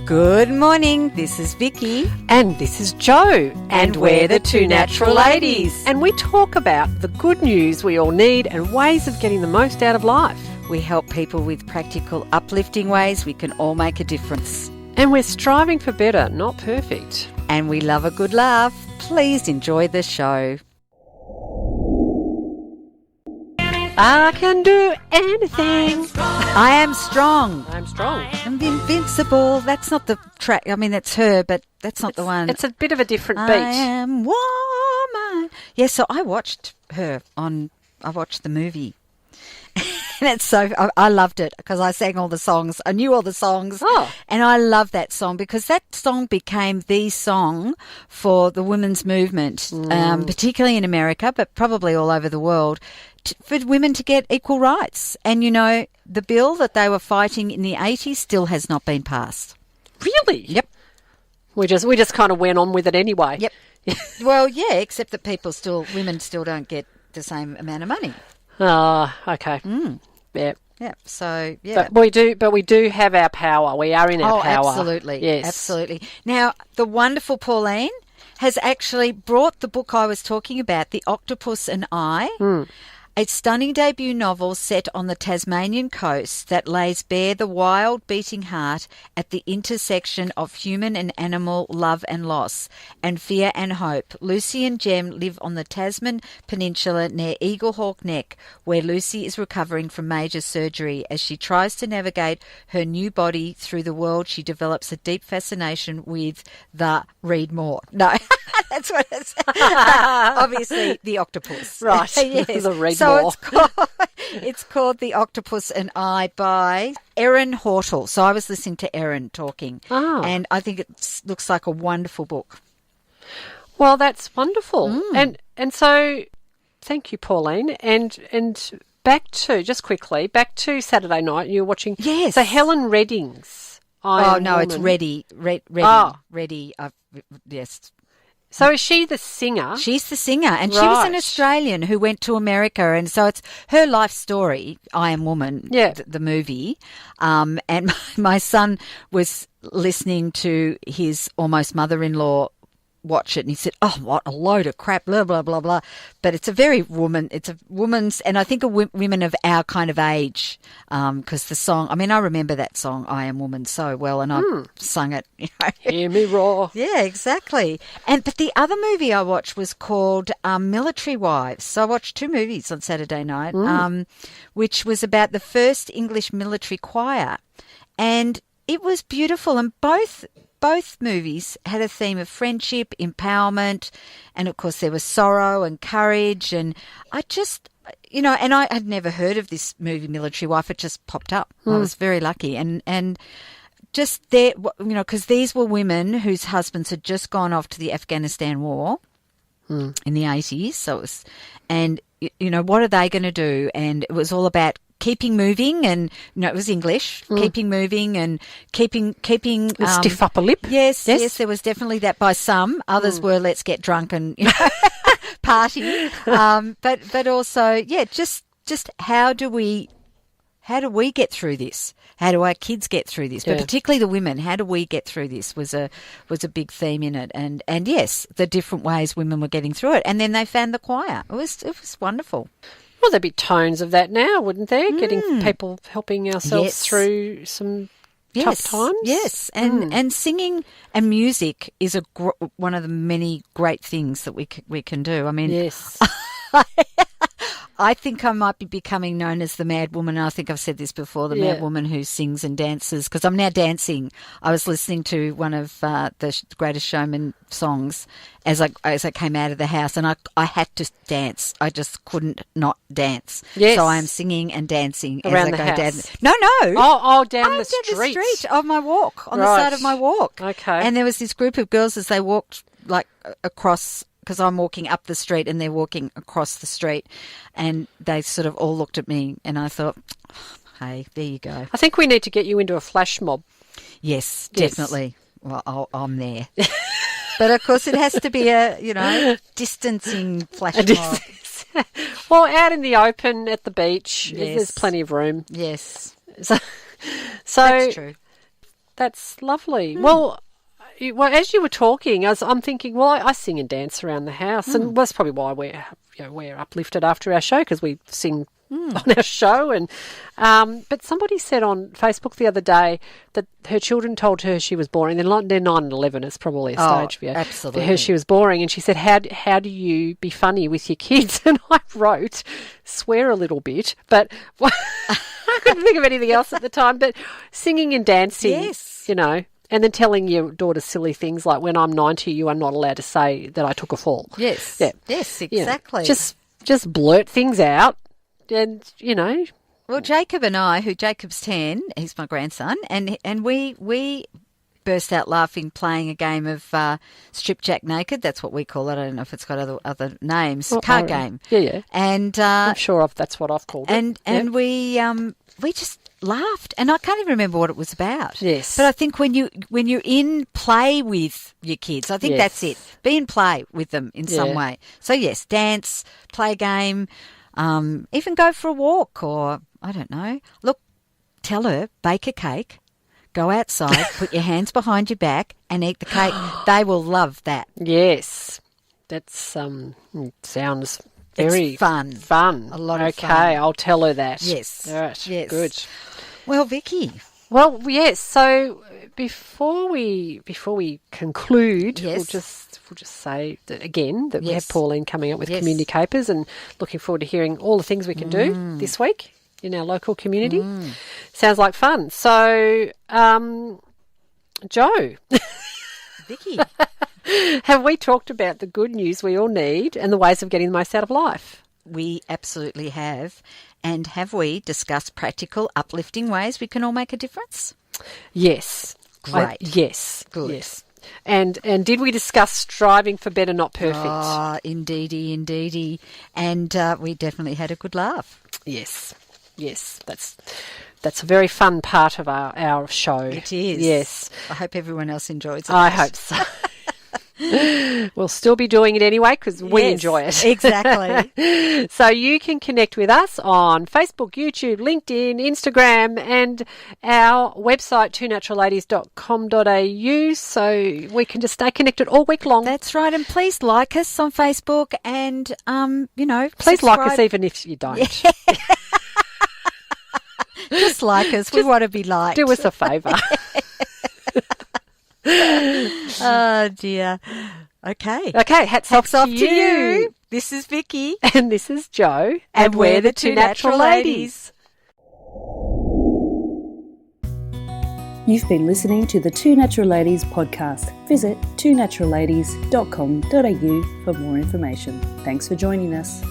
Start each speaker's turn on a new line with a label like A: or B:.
A: Good morning, this is Vicky.
B: And this is Jo.
A: And we're the Two Natural Ladies.
B: And we talk about the good news we all need and ways of getting the most out of life.
A: We help people with practical, uplifting ways we can all make a difference.
B: And we're striving for better, not perfect.
A: And we love a good laugh. Please enjoy the show.
B: I can do anything.
A: I am strong.
B: I'm strong.
A: I'm invincible. That's not the track. I mean, that's her, but that's not the one.
B: It's a bit of a different beat.
A: I am woman. Yeah, so I watched her I watched the movie. And it's so, I loved it because I sang all the songs. I knew all the songs.
B: Oh.
A: And I love that song because that song became the song for the women's movement, particularly in America, but probably all over the world, for women to get equal rights. And, you know, the bill that they were fighting in the 80s still has not been passed.
B: Really?
A: Yep.
B: We just kind of went on with it anyway.
A: Yep. Well, yeah, except that women still don't get the same amount of money.
B: Okay. Yeah.
A: Yeah. So, yeah.
B: But we do have our power. We are in our power.
A: Absolutely.
B: Yes.
A: Absolutely. Now, the wonderful Pauline has actually brought the book I was talking about, The Octopus and I, a stunning debut novel set on the Tasmanian coast that lays bare the wild beating heart at the intersection of human and animal love and loss, and fear and hope. Lucy and Jem live on the Tasman Peninsula near Eaglehawk Neck, where Lucy is recovering from major surgery. As she tries to navigate her new body through the world, she develops a deep fascination with read more. No, that's what it's obviously the octopus.
B: Right.
A: Yes.
B: The read
A: so
B: more.
A: it's called The Octopus and I by Erin Hortle. So I was listening to Erin talking, and I think it looks like a wonderful book.
B: Well, that's wonderful. And so thank you, Pauline. And back to Saturday night, you were watching
A: Yes.
B: So Helen Redding's
A: It's Reddy. Reddy. Yes.
B: So is she the singer?
A: She's the singer, and she was an Australian who went to America, and so it's her life story, I Am Woman, the movie. And my son was listening to his almost mother-in-law watch it, and he said, "Oh, what a load of crap, blah, blah, blah, blah." But it's a woman's, and I think women of our kind of age, because the song, I mean, I remember that song, I Am Woman, so well, and I've sung it. You know.
B: Hear me roar.
A: Yeah, exactly. But the other movie I watched was called Military Wives. So I watched two movies on Saturday night, which was about the first English military choir, and it was beautiful, and both movies had a theme of friendship, empowerment, and of course there was sorrow and courage. And I just, you know, and I had never heard of this movie, Military Wife. It just popped up. I was very lucky. And just there, you know, because these were women whose husbands had just gone off to the Afghanistan war in the 80s. So it was, and, you know, what are they going to do? And it was all about keeping moving, and it was English, keeping moving and keeping
B: a stiff upper lip.
A: Yes, there was definitely that by some. Others were let's get drunk and party. But also, just how do we get through this? How do our kids get through this? But particularly the women, how do we get through this was a big theme in it. And yes, the different ways women were getting through it. And then they found the choir. It was wonderful.
B: Well, there'd be tones of that now, wouldn't there? Getting people helping ourselves through some tough times.
A: Yes, and singing and music is one of the many great things that we can do. I mean,
B: yes.
A: I think I might be becoming known as the mad woman. I think I've said this before, the mad woman who sings and dances, because I'm now dancing. I was listening to one of the Greatest Showman songs as I came out of the house, and I had to dance. I just couldn't not dance.
B: Yes.
A: So I am singing and dancing
B: around
A: as
B: the
A: I go
B: house.
A: down. No.
B: Down the
A: street of my walk, on the side of my walk.
B: Okay.
A: And there was this group of girls as they walked like across, because I'm walking up the street and they're walking across the street, and they sort of all looked at me, and I thought, hey, there you go.
B: I think we need to get you into a flash mob.
A: Yes, definitely. Well, I'm there. But of course it has to be a, distancing flash mob.
B: Well, out in the open at the beach,
A: yes.
B: There's plenty of room.
A: Yes.
B: So
A: that's true.
B: That's lovely. Well, as you were talking, I'm thinking, well, I sing and dance around the house, and that's probably why we're uplifted after our show, because we sing on our show. And but somebody said on Facebook the other day that her children told her she was boring. They're 9 and 11. It's probably a stage for you.
A: Absolutely.
B: For her, she was boring, and she said, "How do you be funny with your kids?" And I wrote, "Swear a little bit," but I couldn't think of anything else at the time. But singing and dancing,
A: Yes.
B: you know. And then telling your daughter silly things like, when I'm 90, you are not allowed to say that I took a fall.
A: Yes.
B: Yeah.
A: Yes,
B: You know,
A: exactly.
B: just blurt things out and, you know.
A: Well, Jacob and I, Jacob's 10, he's my grandson, and we burst out laughing playing a game of Strip Jack Naked. That's what we call it. I don't know if it's got other names. Card game.
B: Yeah.
A: And
B: I'm sure that's what I've called it.
A: And we just laughed, and I can't even remember what it was about.
B: Yes.
A: But I think when you're in play with your kids, I think that's it. Be in play with them in some way. So yes, dance, play a game, even go for a walk, or I don't know. Look, tell her, bake a cake, go outside, put your hands behind your back and eat the cake. They will love that.
B: Yes. That's sounds very
A: It's fun.
B: A lot of fun. Okay, I'll tell her that.
A: Yes.
B: All right.
A: Yes.
B: Good.
A: Well, Vicky.
B: Well, yes. So before we conclude, we'll just say that again that we have Pauline coming up with community capers, and looking forward to hearing all the things we can do this week in our local community. Sounds like fun. So, Jo,
A: Vicky.
B: have we talked about the good news we all need and the ways of getting the most out of life?
A: We absolutely have. And have we discussed practical, uplifting ways we can all make a difference?
B: Yes.
A: Great.
B: Yes.
A: Good.
B: Yes. And did we discuss striving for better, not perfect?
A: Oh, indeedy. And we definitely had a good laugh.
B: Yes. That's a very fun part of our show.
A: It is.
B: Yes.
A: I hope everyone else enjoys it.
B: I hope so. We'll still be doing it anyway because we enjoy it.
A: Exactly.
B: So you can connect with us on Facebook, YouTube, LinkedIn, Instagram, and our website, twonaturalladies.com.au, so we can just stay connected all week long.
A: That's right. And please like us on Facebook and,
B: please
A: subscribe.
B: like us even if you don't.
A: Just like us. We want to be liked.
B: Do us a favour.
A: Oh, dear. Okay.
B: Hats off to you.
A: This is Vicky.
B: And this is Jo. And we're the Two Natural Ladies.
C: You've been listening to the Two Natural Ladies podcast. Visit twonaturalladies.com.au for more information. Thanks for joining us.